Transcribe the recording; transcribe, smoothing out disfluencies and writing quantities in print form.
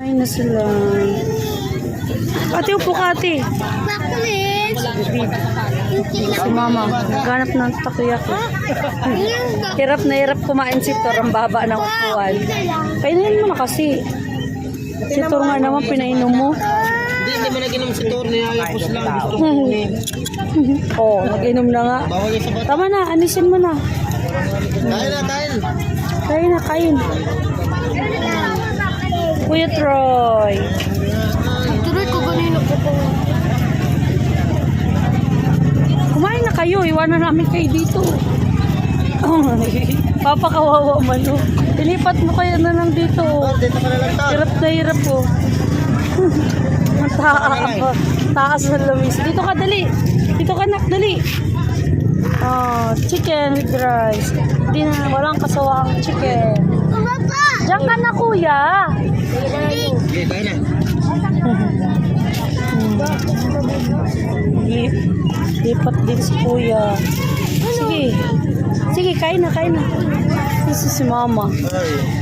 Ay na sila. Ate, upo ka ate. Bakit? Si mama, naghanap ng takoyaki. Hirap na hirap kumain si Tor. Ang baba ng upuan. Painahin mo na kasi. Si Tor nga naman, pinainom mo. Hindi mo nag-inom si Tor. Niyayapos lang. Gusto ko kunin. Oo, nag-inom na nga. Bawal yung sabat. Tama na, anisin mo na. Kain na, kain. Kain na, kain. Kuya Troy. Tuloy ko ganun ako po. Kumain na kayo, iwanan namin kayo dito. Papakawawa man o. Ilipat mo kayo na lang dito. Dito ka na lang, Tor. Hirap na hirap po. Taas na lumis. Dito ka, dali. Dito ka, nak, dali. Oh, chicken with rice. Hindi na, walang kasawang chicken. Papa! Diyan ka na, kuya. Okay, kain na. Lipat din si kuya. Sige. Sige, kain na, kain na. Ito si mama. Ay.